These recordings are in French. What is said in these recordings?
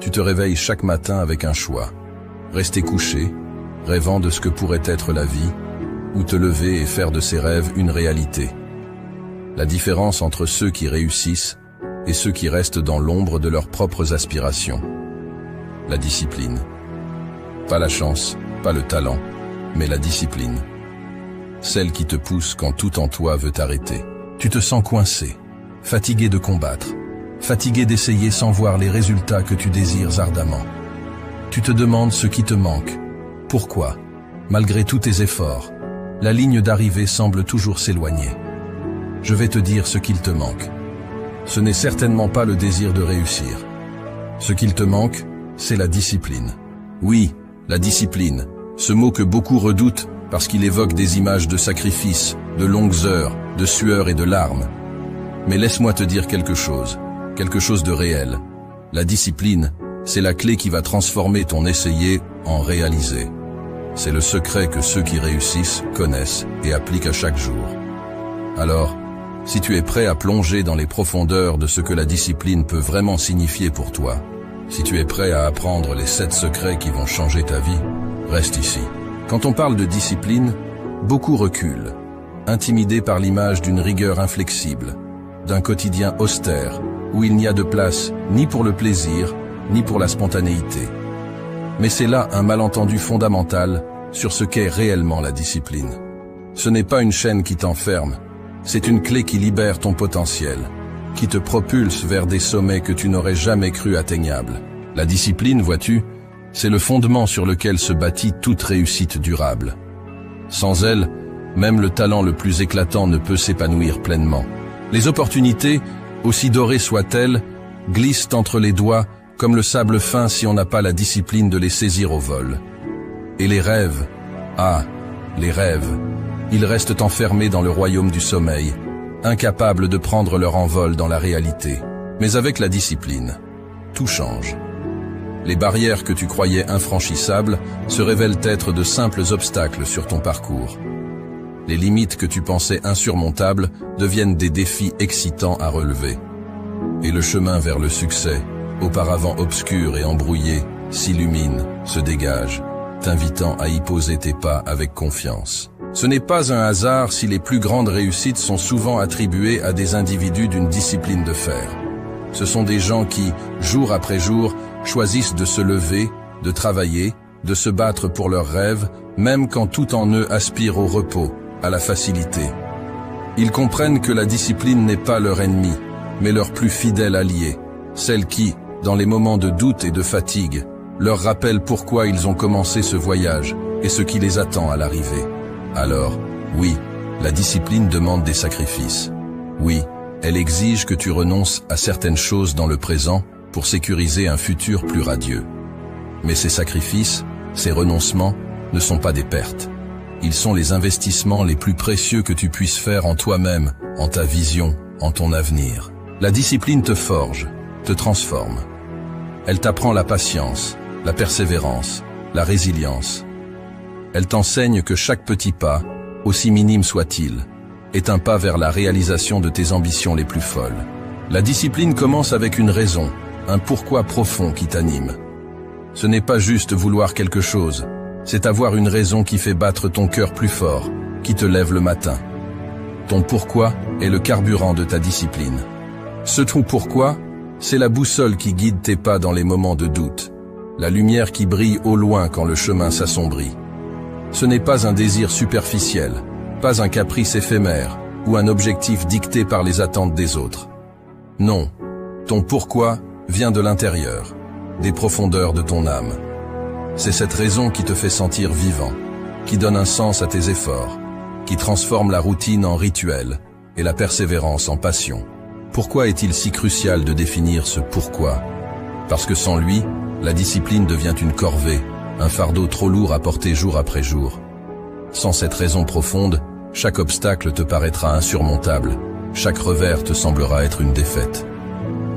Tu te réveilles chaque matin avec un choix. Rester couché, rêvant de ce que pourrait être la vie, ou te lever et faire de ses rêves une réalité. La différence entre ceux qui réussissent et ceux qui restent dans l'ombre de leurs propres aspirations. La discipline. Pas la chance, pas le talent, mais la discipline. Celle qui te pousse quand tout en toi veut t'arrêter. Tu te sens coincé, fatigué de combattre, fatigué d'essayer sans voir les résultats que tu désires ardemment. Tu te demandes ce qui te manque. Pourquoi, malgré tous tes efforts, la ligne d'arrivée semble toujours s'éloigner. Je vais te dire ce qu'il te manque. Ce n'est certainement pas le désir de réussir. Ce qu'il te manque, c'est la discipline. Oui, la discipline, ce mot que beaucoup redoutent parce qu'il évoque des images de sacrifice, de longues heures, de sueur et de larmes. Mais laisse-moi te dire quelque chose de réel. La discipline, c'est la clé qui va transformer ton essayer en réaliser. C'est le secret que ceux qui réussissent connaissent et appliquent à chaque jour. Alors, si tu es prêt à plonger dans les profondeurs de ce que la discipline peut vraiment signifier pour toi, si tu es prêt à apprendre les 7 secrets qui vont changer ta vie, reste ici. Quand on parle de discipline, beaucoup reculent, intimidés par l'image d'une rigueur inflexible, d'un quotidien austère, où il n'y a de place ni pour le plaisir, ni pour la spontanéité. Mais c'est là un malentendu fondamental sur ce qu'est réellement la discipline. Ce n'est pas une chaîne qui t'enferme, c'est une clé qui libère ton potentiel, qui te propulse vers des sommets que tu n'aurais jamais cru atteignables. La discipline, vois-tu, c'est le fondement sur lequel se bâtit toute réussite durable. Sans elle, même le talent le plus éclatant ne peut s'épanouir pleinement. Les opportunités, aussi dorées soient-elles, glissent entre les doigts comme le sable fin si on n'a pas la discipline de les saisir au vol. Et les rêves, les rêves, ils restent enfermés dans le royaume du sommeil, incapables de prendre leur envol dans la réalité. Mais avec la discipline, tout change. Les barrières que tu croyais infranchissables se révèlent être de simples obstacles sur ton parcours. Les limites que tu pensais insurmontables deviennent des défis excitants à relever. Et le chemin vers le succès, auparavant obscur et embrouillé, s'illumine, se dégage, t'invitant à y poser tes pas avec confiance. Ce n'est pas un hasard si les plus grandes réussites sont souvent attribuées à des individus d'une discipline de fer. Ce sont des gens qui, jour après jour, choisissent de se lever, de travailler, de se battre pour leurs rêves, même quand tout en eux aspire au repos, à la facilité. Ils comprennent que la discipline n'est pas leur ennemi, mais leur plus fidèle allié, celle qui, dans les moments de doute et de fatigue, leur rappelle pourquoi ils ont commencé ce voyage et ce qui les attend à l'arrivée. Alors, oui, la discipline demande des sacrifices. Oui, elle exige que tu renonces à certaines choses dans le présent pour sécuriser un futur plus radieux. Mais ces sacrifices, ces renoncements, ne sont pas des pertes. Ils sont les investissements les plus précieux que tu puisses faire en toi-même, en ta vision, en ton avenir. La discipline te forge, te transforme. Elle t'apprend la patience, la persévérance, la résilience. Elle t'enseigne que chaque petit pas, aussi minime soit-il, est un pas vers la réalisation de tes ambitions les plus folles. La discipline commence avec une raison, un pourquoi profond qui t'anime. Ce n'est pas juste vouloir quelque chose, c'est avoir une raison qui fait battre ton cœur plus fort, qui te lève le matin. Ton pourquoi est le carburant de ta discipline. Ce ton pourquoi, c'est la boussole qui guide tes pas dans les moments de doute, la lumière qui brille au loin quand le chemin s'assombrit. Ce n'est pas un désir superficiel, pas un caprice éphémère ou un objectif dicté par les attentes des autres. Non, ton pourquoi vient de l'intérieur, des profondeurs de ton âme. C'est cette raison qui te fait sentir vivant, qui donne un sens à tes efforts, qui transforme la routine en rituel et la persévérance en passion. Pourquoi est-il si crucial de définir ce pourquoi? Parce que sans lui, la discipline devient une corvée, un fardeau trop lourd à porter jour après jour. Sans cette raison profonde, chaque obstacle te paraîtra insurmontable, chaque revers te semblera être une défaite.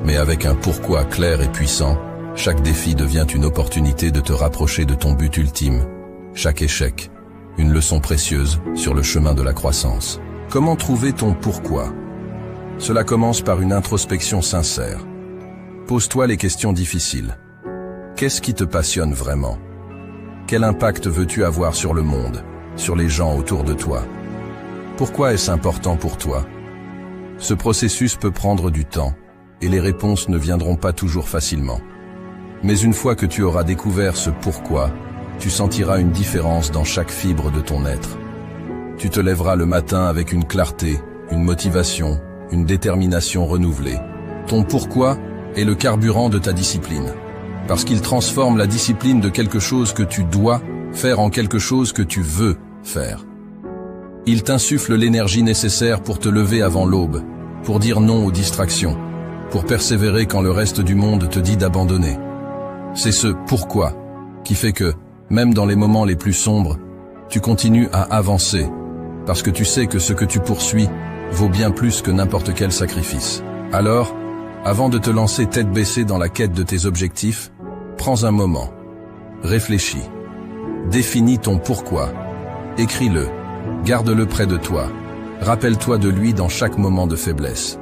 Mais avec un pourquoi clair et puissant, chaque défi devient une opportunité de te rapprocher de ton but ultime. Chaque échec, une leçon précieuse sur le chemin de la croissance. Comment trouver ton pourquoi? Cela commence par une introspection sincère. Pose-toi les questions difficiles. Qu'est-ce qui te passionne vraiment? Quel impact veux-tu avoir sur le monde, sur les gens autour de toi? Pourquoi est-ce important pour toi? Ce processus peut prendre du temps, et les réponses ne viendront pas toujours facilement. Mais une fois que tu auras découvert ce pourquoi, tu sentiras une différence dans chaque fibre de ton être. Tu te lèveras le matin avec une clarté, une motivation, une détermination renouvelée. Ton pourquoi est le carburant de ta discipline, parce qu'il transforme la discipline de quelque chose que tu dois faire en quelque chose que tu veux faire. Il t'insuffle l'énergie nécessaire pour te lever avant l'aube, pour dire non aux distractions, pour persévérer quand le reste du monde te dit d'abandonner. C'est ce pourquoi qui fait que, même dans les moments les plus sombres, tu continues à avancer, parce que tu sais que ce que tu poursuis vaut bien plus que n'importe quel sacrifice. Alors, avant de te lancer tête baissée dans la quête de tes objectifs, prends un moment, réfléchis, définis ton pourquoi, écris-le, garde-le près de toi, rappelle-toi de lui dans chaque moment de faiblesse.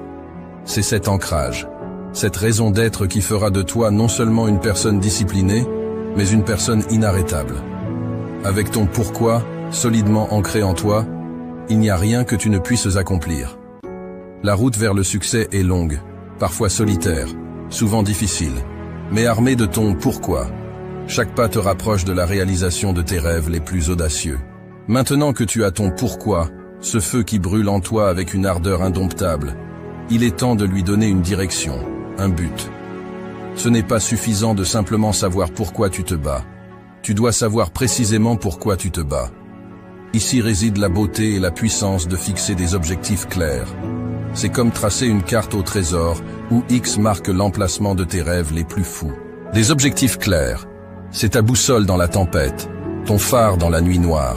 C'est cet ancrage, cette raison d'être qui fera de toi non seulement une personne disciplinée, mais une personne inarrêtable. Avec ton pourquoi solidement ancré en toi, il n'y a rien que tu ne puisses accomplir. La route vers le succès est longue, parfois solitaire, souvent difficile, mais armée de ton pourquoi. Chaque pas te rapproche de la réalisation de tes rêves les plus audacieux. Maintenant que tu as ton pourquoi, ce feu qui brûle en toi avec une ardeur indomptable, il est temps de lui donner une direction, un but. Ce n'est pas suffisant de simplement savoir pourquoi tu te bats. Tu dois savoir précisément pourquoi tu te bats. Ici réside la beauté et la puissance de fixer des objectifs clairs. C'est comme tracer une carte au trésor où X marque l'emplacement de tes rêves les plus fous. Des objectifs clairs, c'est ta boussole dans la tempête, ton phare dans la nuit noire.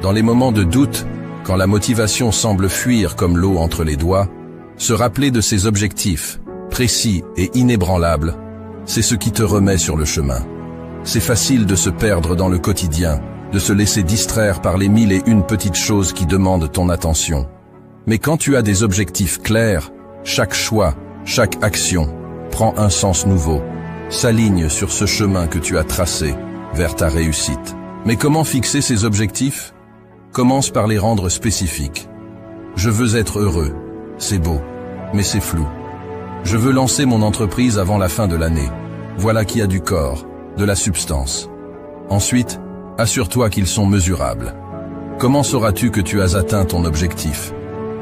Dans les moments de doute, quand la motivation semble fuir comme l'eau entre les doigts, se rappeler de ces objectifs, précis et inébranlables, c'est ce qui te remet sur le chemin. C'est facile de se perdre dans le quotidien, de se laisser distraire par les 1001 petites choses qui demandent ton attention. Mais quand tu as des objectifs clairs, chaque choix, chaque action prend un sens nouveau, s'aligne sur ce chemin que tu as tracé vers ta réussite. Mais comment fixer ces objectifs? Commence par les rendre spécifiques. Je veux être heureux. C'est beau, mais c'est flou. Je veux lancer mon entreprise avant la fin de l'année. Voilà qui a du corps, de la substance. Ensuite, assure-toi qu'ils sont mesurables. Comment sauras-tu que tu as atteint ton objectif?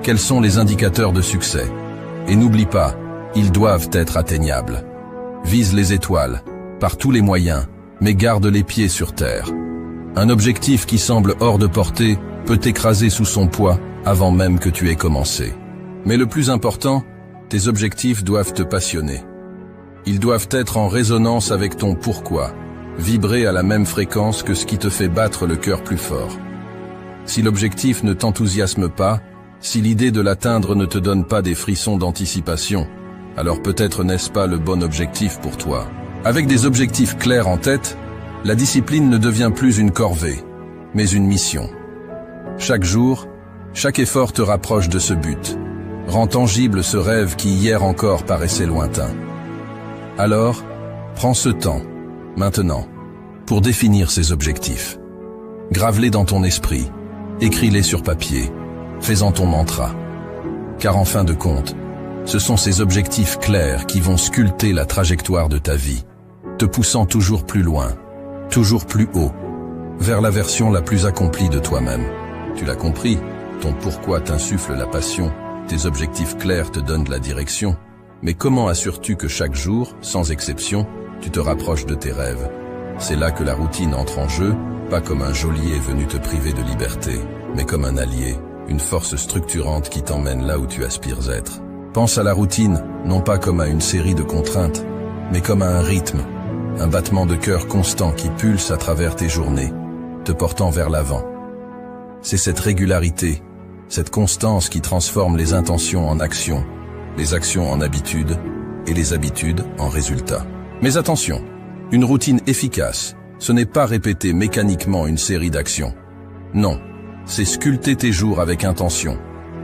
Quels sont les indicateurs de succès? Et n'oublie pas, ils doivent être atteignables. Vise les étoiles, par tous les moyens, mais garde les pieds sur terre. Un objectif qui semble hors de portée peut t'écraser sous son poids avant même que tu aies commencé. Mais le plus important, tes objectifs doivent te passionner. Ils doivent être en résonance avec ton pourquoi, vibrer à la même fréquence que ce qui te fait battre le cœur plus fort. Si l'objectif ne t'enthousiasme pas, si l'idée de l'atteindre ne te donne pas des frissons d'anticipation, alors peut-être n'est-ce pas le bon objectif pour toi. Avec des objectifs clairs en tête, la discipline ne devient plus une corvée, mais une mission. Chaque jour, chaque effort te rapproche de ce but, rend tangible ce rêve qui hier encore paraissait lointain. Alors, prends ce temps, maintenant, pour définir ces objectifs. Grave-les dans ton esprit, écris-les sur papier, fais-en ton mantra. Car en fin de compte, ce sont ces objectifs clairs qui vont sculpter la trajectoire de ta vie, te poussant toujours plus loin, toujours plus haut, vers la version la plus accomplie de toi-même. Tu l'as compris, ton pourquoi t'insuffle la passion, tes objectifs clairs te donnent la direction. Mais comment assures-tu que chaque jour, sans exception, tu te rapproches de tes rêves? C'est là que la routine entre en jeu, pas comme un geôlier venu te priver de liberté, mais comme un allié, une force structurante qui t'emmène là où tu aspires être. Pense à la routine, non pas comme à une série de contraintes, mais comme à un rythme, un battement de cœur constant qui pulse à travers tes journées, te portant vers l'avant. C'est cette régularité, cette constance qui transforme les intentions en actions, les actions en habitudes et les habitudes en résultats. Mais attention, une routine efficace, ce n'est pas répéter mécaniquement une série d'actions. Non, c'est sculpter tes jours avec intention,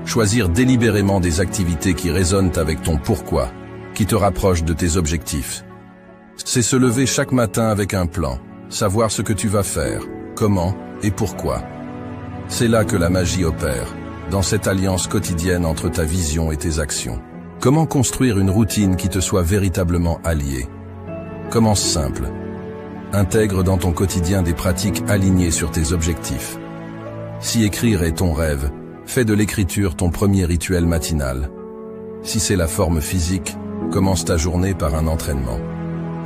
choisir délibérément des activités qui résonnent avec ton pourquoi, qui te rapprochent de tes objectifs. C'est se lever chaque matin avec un plan, savoir ce que tu vas faire, comment et pourquoi. C'est là que la magie opère, dans cette alliance quotidienne entre ta vision et tes actions. Comment construire une routine qui te soit véritablement alliée? Commence simple. Intègre dans ton quotidien des pratiques alignées sur tes objectifs. Si écrire est ton rêve, fais de l'écriture ton premier rituel matinal. Si c'est la forme physique, commence ta journée par un entraînement.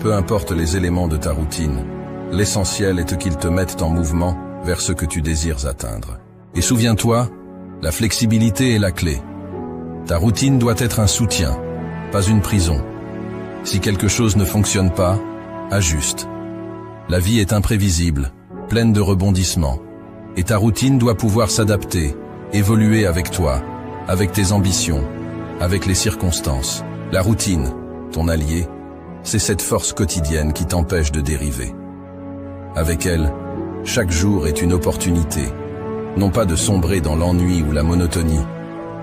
Peu importe les éléments de ta routine, l'essentiel est qu'ils te mettent en mouvement vers ce que tu désires atteindre. Et souviens-toi, la flexibilité est la clé. Ta routine doit être un soutien, pas une prison. Si quelque chose ne fonctionne pas, ajuste. La vie est imprévisible, pleine de rebondissements. Et ta routine doit pouvoir s'adapter, évoluer avec toi, avec tes ambitions, avec les circonstances. La routine, ton allié, c'est cette force quotidienne qui t'empêche de dériver. Avec elle, chaque jour est une opportunité, non pas de sombrer dans l'ennui ou la monotonie,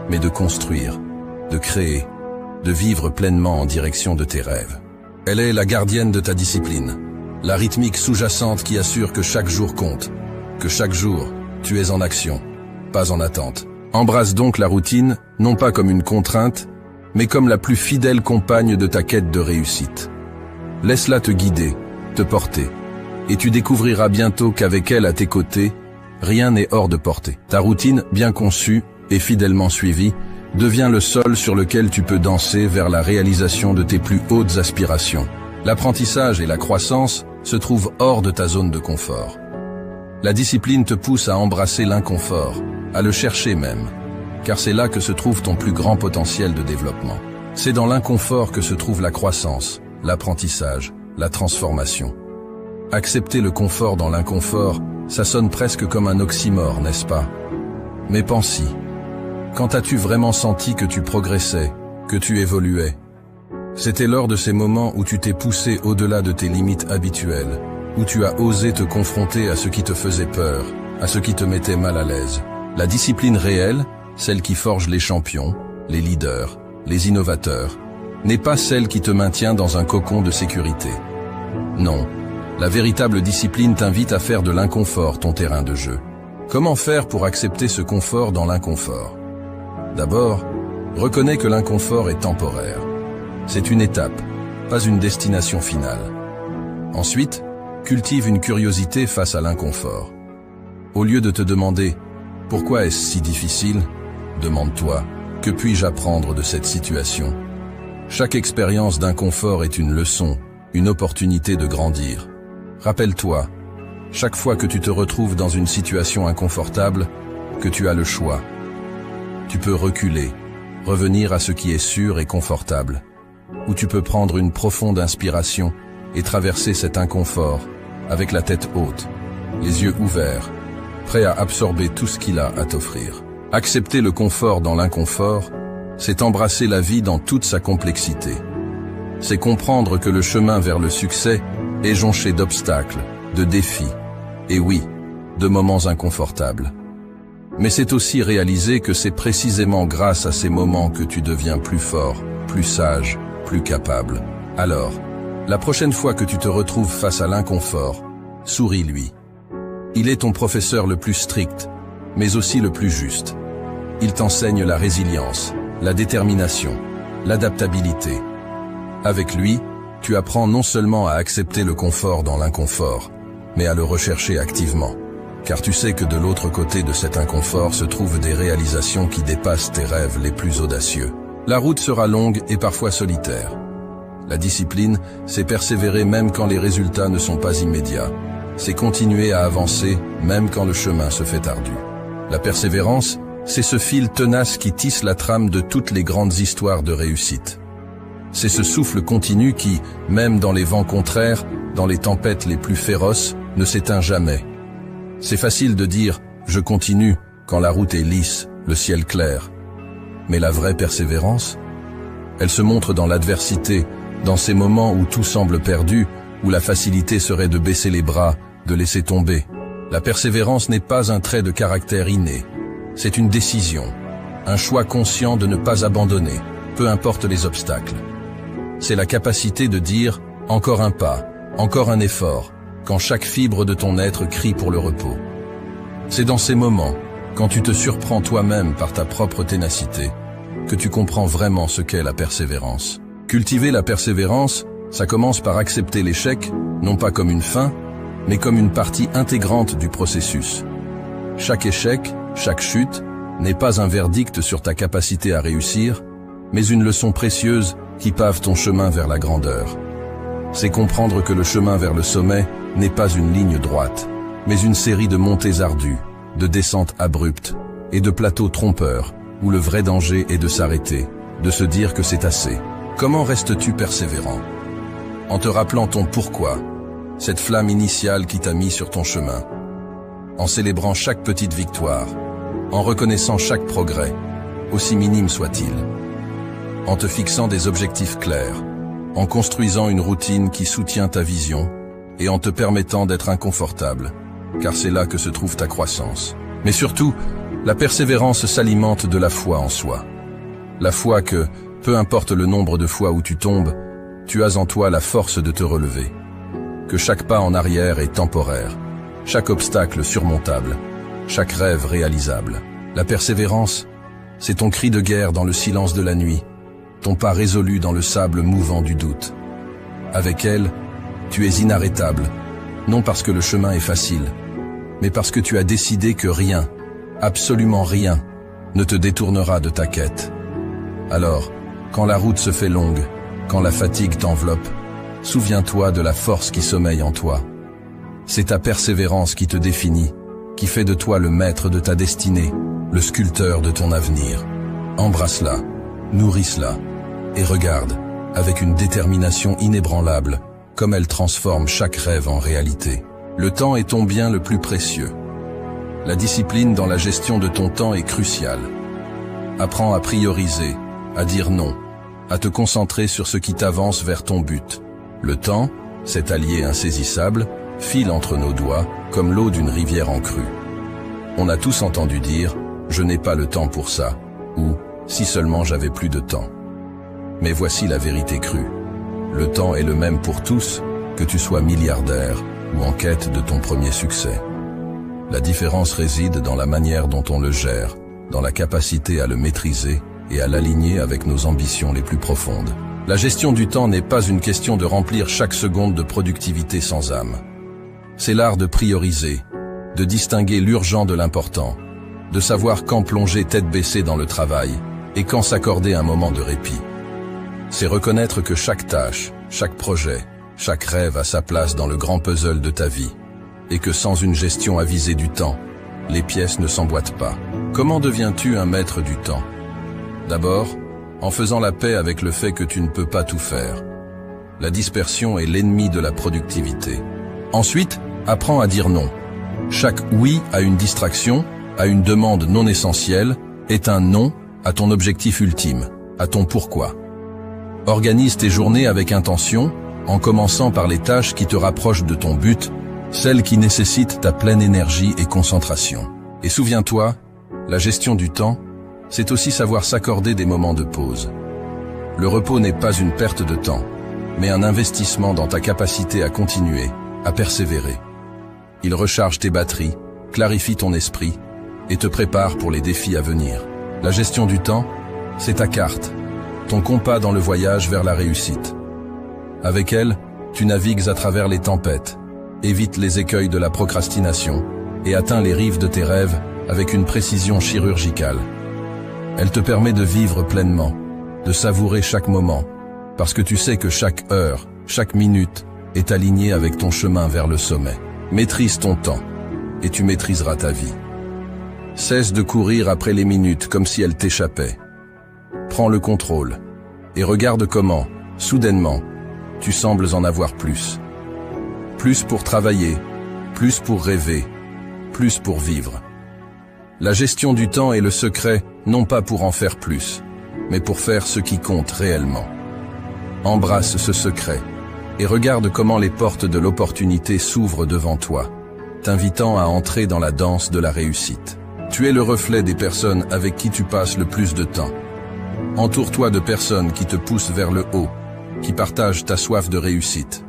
mais de construire, de créer, de vivre pleinement en direction de tes rêves. Elle est la gardienne de ta discipline, la rythmique sous-jacente qui assure que chaque jour compte, que chaque jour, tu es en action, pas en attente. Embrasse donc la routine, non pas comme une contrainte, mais comme la plus fidèle compagne de ta quête de réussite. Laisse-la te guider, te porter, et tu découvriras bientôt qu'avec elle à tes côtés, rien n'est hors de portée. Ta routine, bien conçue et fidèlement suivie, devient le sol sur lequel tu peux danser vers la réalisation de tes plus hautes aspirations. L'apprentissage et la croissance se trouvent hors de ta zone de confort. La discipline te pousse à embrasser l'inconfort, à le chercher même, car c'est là que se trouve ton plus grand potentiel de développement. C'est dans l'inconfort que se trouve la croissance, l'apprentissage, la transformation. Accepter le confort dans l'inconfort, ça sonne presque comme un oxymore, n'est-ce pas? Mais pense-y. Quand as-tu vraiment senti que tu progressais, que tu évoluais? C'était lors de ces moments où tu t'es poussé au-delà de tes limites habituelles, où tu as osé te confronter à ce qui te faisait peur, à ce qui te mettait mal à l'aise. La discipline réelle, celle qui forge les champions, les leaders, les innovateurs, n'est pas celle qui te maintient dans un cocon de sécurité. Non, la véritable discipline t'invite à faire de l'inconfort ton terrain de jeu. Comment faire pour accepter ce confort dans l'inconfort? D'abord, reconnais que l'inconfort est temporaire. C'est une étape, pas une destination finale. Ensuite, cultive une curiosité face à l'inconfort. Au lieu de te demander « Pourquoi est-ce si difficile ?», demande-toi « Que puis-je apprendre de cette situation ?» Chaque expérience d'inconfort est une leçon, une opportunité de grandir. Rappelle-toi, chaque fois que tu te retrouves dans une situation inconfortable, que tu as le choix. Tu peux reculer, revenir à ce qui est sûr et confortable, ou tu peux prendre une profonde inspiration et traverser cet inconfort avec la tête haute, les yeux ouverts, prêt à absorber tout ce qu'il a à t'offrir. Accepter le confort dans l'inconfort, c'est embrasser la vie dans toute sa complexité. C'est comprendre que le chemin vers le succès est jonché d'obstacles, de défis, et oui, de moments inconfortables. Mais c'est aussi réaliser que c'est précisément grâce à ces moments que tu deviens plus fort, plus sage, plus capable. Alors, la prochaine fois que tu te retrouves face à l'inconfort, souris-lui. Il est ton professeur le plus strict, mais aussi le plus juste. Il t'enseigne la résilience, la détermination, l'adaptabilité. Avec lui, tu apprends non seulement à accepter le confort dans l'inconfort, mais à le rechercher activement. Car tu sais que de l'autre côté de cet inconfort se trouvent des réalisations qui dépassent tes rêves les plus audacieux. La route sera longue et parfois solitaire. La discipline, c'est persévérer même quand les résultats ne sont pas immédiats. C'est continuer à avancer même quand le chemin se fait ardu. La persévérance, c'est ce fil tenace qui tisse la trame de toutes les grandes histoires de réussite. C'est ce souffle continu qui, même dans les vents contraires, dans les tempêtes les plus féroces, ne s'éteint jamais. C'est facile de dire « je continue » quand la route est lisse, le ciel clair. Mais la vraie persévérance, elle se montre dans l'adversité, dans ces moments où tout semble perdu, où la facilité serait de baisser les bras, de laisser tomber. La persévérance n'est pas un trait de caractère inné. C'est une décision, un choix conscient de ne pas abandonner, peu importe les obstacles. C'est la capacité de dire Encore un pas, encore un effort, quand chaque fibre de ton être crie pour le repos. C'est dans ces moments, quand tu te surprends toi-même par ta propre ténacité, que tu comprends vraiment ce qu'est la persévérance. Cultiver la persévérance, ça commence par accepter l'échec, non pas comme une fin, mais comme une partie intégrante du processus. Chaque échec, chaque chute, n'est pas un verdict sur ta capacité à réussir, mais une leçon précieuse qui pave ton chemin vers la grandeur. C'est comprendre que le chemin vers le sommet n'est pas une ligne droite, mais une série de montées ardues, de descentes abruptes et de plateaux trompeurs, où le vrai danger est de s'arrêter, de se dire que c'est assez. Comment restes-tu persévérant? En te rappelant ton pourquoi, cette flamme initiale qui t'a mis sur ton chemin, en célébrant chaque petite victoire, en reconnaissant chaque progrès, aussi minime soit-il, en te fixant des objectifs clairs, en construisant une routine qui soutient ta vision et en te permettant d'être inconfortable, car c'est là que se trouve ta croissance. Mais surtout, la persévérance s'alimente de la foi en soi. La foi que, peu importe le nombre de fois où tu tombes, tu as en toi la force de te relever. Que chaque pas en arrière est temporaire, chaque obstacle surmontable, chaque rêve réalisable. La persévérance, c'est ton cri de guerre dans le silence de la nuit, ton pas résolu dans le sable mouvant du doute. Avec elle, tu es inarrêtable, non parce que le chemin est facile, mais parce que tu as décidé que rien, absolument rien, ne te détournera de ta quête. Alors, quand la route se fait longue, quand la fatigue t'enveloppe, souviens-toi de la force qui sommeille en toi. C'est ta persévérance qui te définit, qui fait de toi le maître de ta destinée, le sculpteur de ton avenir. Embrasse-la, nourrisse-la, et regarde, avec une détermination inébranlable, comme elle transforme chaque rêve en réalité. Le temps est ton bien le plus précieux. La discipline dans la gestion de ton temps est cruciale. Apprends à prioriser, à dire non, à te concentrer sur ce qui t'avance vers ton but. Le temps, cet allié insaisissable, file entre nos doigts comme l'eau d'une rivière en crue. On a tous entendu dire « je n'ai pas le temps pour ça » ou « si seulement j'avais plus de temps ». Mais voici la vérité crue. Le temps est le même pour tous, que tu sois milliardaire ou en quête de ton premier succès. La différence réside dans la manière dont on le gère, dans la capacité à le maîtriser et à l'aligner avec nos ambitions les plus profondes. La gestion du temps n'est pas une question de remplir chaque seconde de productivité sans âme. C'est l'art de prioriser, de distinguer l'urgent de l'important, de savoir quand plonger tête baissée dans le travail et quand s'accorder un moment de répit. C'est reconnaître que chaque tâche, chaque projet, chaque rêve a sa place dans le grand puzzle de ta vie, et que sans une gestion avisée du temps, les pièces ne s'emboîtent pas. Comment deviens-tu un maître du temps? D'abord, en faisant la paix avec le fait que tu ne peux pas tout faire. La dispersion est l'ennemi de la productivité. Ensuite, apprends à dire non. Chaque oui à une distraction, à une demande non essentielle, est un non à ton objectif ultime, à ton pourquoi. Organise tes journées avec intention, en commençant par les tâches qui te rapprochent de ton but, celles qui nécessitent ta pleine énergie et concentration. Et souviens-toi, la gestion du temps, c'est aussi savoir s'accorder des moments de pause. Le repos n'est pas une perte de temps, mais un investissement dans ta capacité à continuer, à persévérer. Il recharge tes batteries, clarifie ton esprit et te prépare pour les défis à venir. La gestion du temps, c'est ta carte, ton compas dans le voyage vers la réussite. Avec elle, tu navigues à travers les tempêtes, évites les écueils de la procrastination et atteins les rives de tes rêves avec une précision chirurgicale. Elle te permet de vivre pleinement, de savourer chaque moment, parce que tu sais que chaque heure, chaque minute est alignée avec ton chemin vers le sommet. Maîtrise ton temps, et tu maîtriseras ta vie. Cesse de courir après les minutes comme si elles t'échappaient. Prends le contrôle, et regarde comment, soudainement, tu sembles en avoir plus. Plus pour travailler, plus pour rêver, plus pour vivre. La gestion du temps est le secret, non pas pour en faire plus, mais pour faire ce qui compte réellement. Embrasse ce secret, et regarde comment les portes de l'opportunité s'ouvrent devant toi, t'invitant à entrer dans la danse de la réussite. Tu es le reflet des personnes avec qui tu passes le plus de temps. Entoure-toi de personnes qui te poussent vers le haut, qui partagent ta soif de réussite.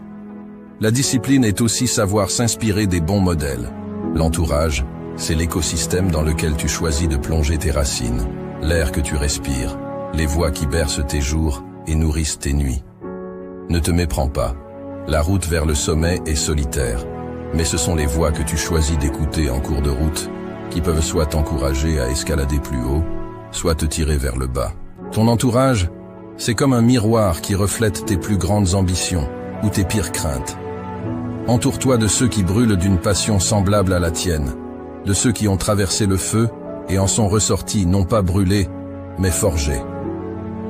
La discipline est aussi savoir s'inspirer des bons modèles. L'entourage, c'est l'écosystème dans lequel tu choisis de plonger tes racines, l'air que tu respires, les voix qui bercent tes jours et nourrissent tes nuits. Ne te méprends pas. La route vers le sommet est solitaire, mais ce sont les voix que tu choisis d'écouter en cours de route qui peuvent soit t'encourager à escalader plus haut, soit te tirer vers le bas. Ton entourage, c'est comme un miroir qui reflète tes plus grandes ambitions ou tes pires craintes. Entoure-toi de ceux qui brûlent d'une passion semblable à la tienne, de ceux qui ont traversé le feu et en sont ressortis non pas brûlés, mais forgés.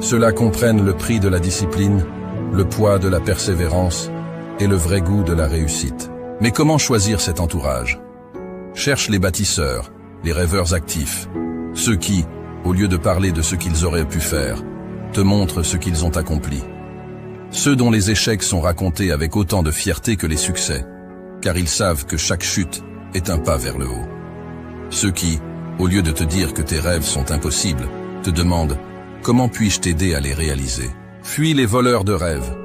Ceux-là comprennent le prix de la discipline, le poids de la persévérance et le vrai goût de la réussite. Mais comment choisir cet entourage? Cherche les bâtisseurs, les rêveurs actifs, ceux qui, au lieu de parler de ce qu'ils auraient pu faire, te montrent ce qu'ils ont accompli. Ceux dont les échecs sont racontés avec autant de fierté que les succès, car ils savent que chaque chute est un pas vers le haut. Ceux qui, au lieu de te dire que tes rêves sont impossibles, te demandent « Comment puis-je t'aider à les réaliser ?» Fuis les voleurs de rêves.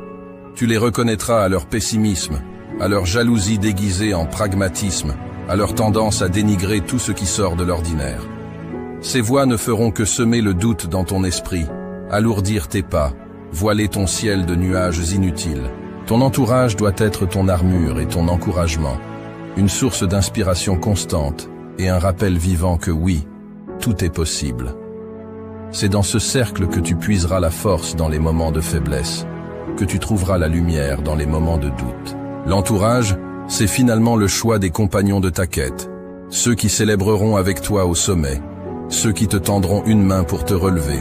Tu les reconnaîtras à leur pessimisme, à leur jalousie déguisée en pragmatisme, à leur tendance à dénigrer tout ce qui sort de l'ordinaire. Ces voix ne feront que semer le doute dans ton esprit, alourdir tes pas, voiler ton ciel de nuages inutiles. Ton entourage doit être ton armure et ton encouragement, une source d'inspiration constante et un rappel vivant que oui, tout est possible. C'est dans ce cercle que tu puiseras la force dans les moments de faiblesse, que tu trouveras la lumière dans les moments de doute. L'entourage, c'est finalement le choix des compagnons de ta quête, ceux qui célébreront avec toi au sommet, ceux qui te tendront une main pour te relever.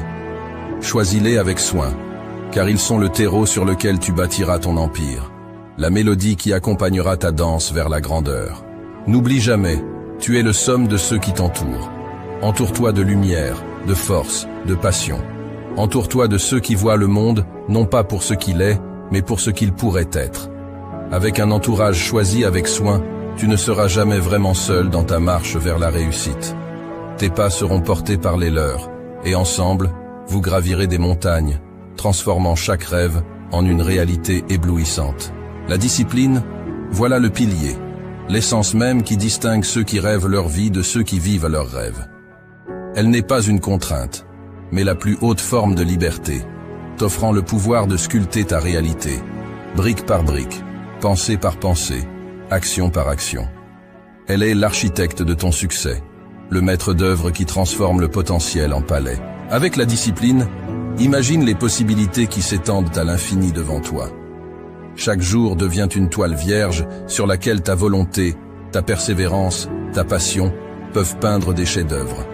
Choisis-les avec soin, car ils sont le terreau sur lequel tu bâtiras ton empire, la mélodie qui accompagnera ta danse vers la grandeur. N'oublie jamais, tu es le somme de ceux qui t'entourent. Entoure-toi de lumière, de force, de passion. Entoure-toi de ceux qui voient le monde, non pas pour ce qu'il est, mais pour ce qu'il pourrait être. Avec un entourage choisi avec soin, tu ne seras jamais vraiment seul dans ta marche vers la réussite. Tes pas seront portés par les leurs, et ensemble, vous gravirez des montagnes, transformant chaque rêve en une réalité éblouissante. La discipline, voilà le pilier, l'essence même qui distingue ceux qui rêvent leur vie de ceux qui vivent leurs rêves. Elle n'est pas une contrainte, mais la plus haute forme de liberté, t'offrant le pouvoir de sculpter ta réalité, brique par brique, pensée par pensée, action par action. Elle est l'architecte de ton succès, le maître d'œuvre qui transforme le potentiel en palais. Avec la discipline, imagine les possibilités qui s'étendent à l'infini devant toi. Chaque jour devient une toile vierge sur laquelle ta volonté, ta persévérance, ta passion peuvent peindre des chefs-d'œuvre.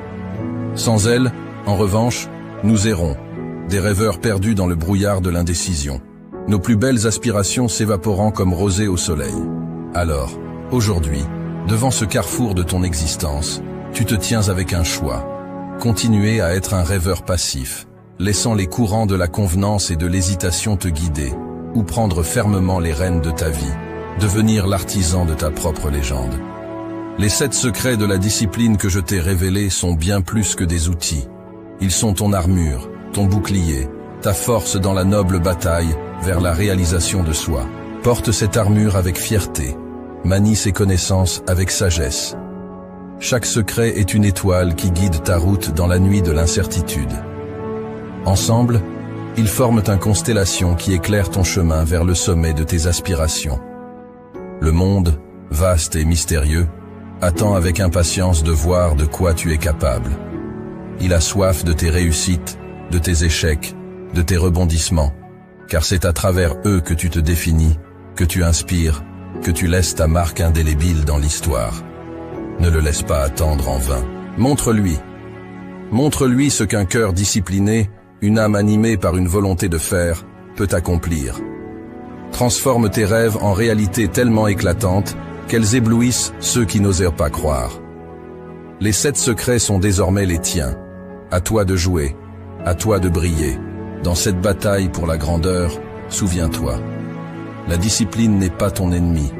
Sans elle, en revanche, nous errons, des rêveurs perdus dans le brouillard de l'indécision, nos plus belles aspirations s'évaporant comme rosée au soleil. Alors, aujourd'hui, devant ce carrefour de ton existence, tu te tiens avec un choix. Continuer à être un rêveur passif, laissant les courants de la convenance et de l'hésitation te guider, ou prendre fermement les rênes de ta vie, devenir l'artisan de ta propre légende. Les 7 secrets de la discipline que je t'ai révélés sont bien plus que des outils. Ils sont ton armure, ton bouclier, ta force dans la noble bataille vers la réalisation de soi. Porte cette armure avec fierté, manie ces connaissances avec sagesse. Chaque secret est une étoile qui guide ta route dans la nuit de l'incertitude. Ensemble, ils forment une constellation qui éclaire ton chemin vers le sommet de tes aspirations. Le monde, vaste et mystérieux, attend avec impatience de voir de quoi tu es capable. Il a soif de tes réussites, de tes échecs, de tes rebondissements, car c'est à travers eux que tu te définis, que tu inspires, que tu laisses ta marque indélébile dans l'histoire. Ne le laisse pas attendre en vain. Montre-lui. Montre-lui ce qu'un cœur discipliné, une âme animée par une volonté de faire, peut accomplir. Transforme tes rêves en réalités tellement éclatantes qu'elles éblouissent ceux qui n'osèrent pas croire. Les 7 secrets sont désormais les tiens. À toi de jouer, à toi de briller. Dans cette bataille pour la grandeur, souviens-toi. La discipline n'est pas ton ennemi,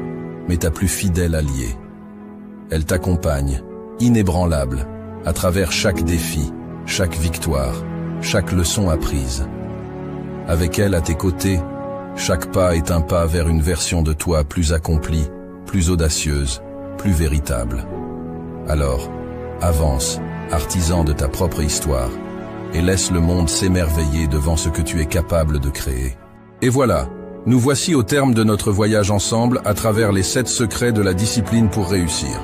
mais ta plus fidèle alliée. Elle t'accompagne, inébranlable, à travers chaque défi, chaque victoire, chaque leçon apprise. Avec elle à tes côtés, Chaque pas est un pas vers une version de toi plus accomplie, plus audacieuse, plus véritable. Alors, avance, artisan de ta propre histoire, et laisse le monde s'émerveiller devant ce que tu es capable de créer. Et voilà, nous voici au terme de notre voyage ensemble à travers les 7 secrets de la discipline pour réussir.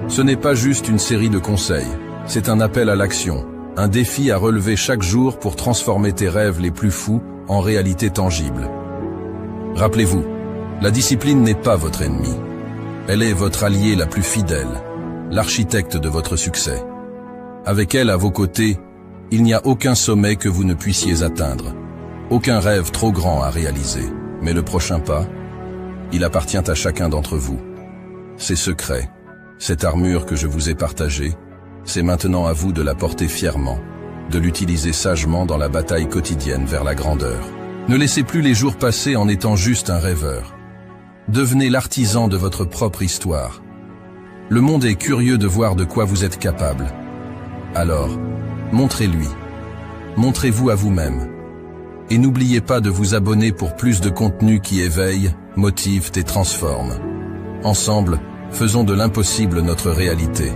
Ce n'est pas juste une série de conseils, c'est un appel à l'action, un défi à relever chaque jour pour transformer tes rêves les plus fous en réalité tangible. Rappelez-vous, la discipline n'est pas votre ennemi. Elle est votre allié la plus fidèle, l'architecte de votre succès. Avec elle à vos côtés, il n'y a aucun sommet que vous ne puissiez atteindre, aucun rêve trop grand à réaliser. Mais le prochain pas, il appartient à chacun d'entre vous. Ces secrets, cette armure que je vous ai partagée, c'est maintenant à vous de la porter fièrement, de l'utiliser sagement dans la bataille quotidienne vers la grandeur. Ne laissez plus les jours passer en étant juste un rêveur. Devenez l'artisan de votre propre histoire. Le monde est curieux de voir de quoi vous êtes capable. Alors, montrez-lui. Montrez-vous à vous-même. Et n'oubliez pas de vous abonner pour plus de contenu qui éveille, motive et transforme. Ensemble, faisons de l'impossible notre réalité.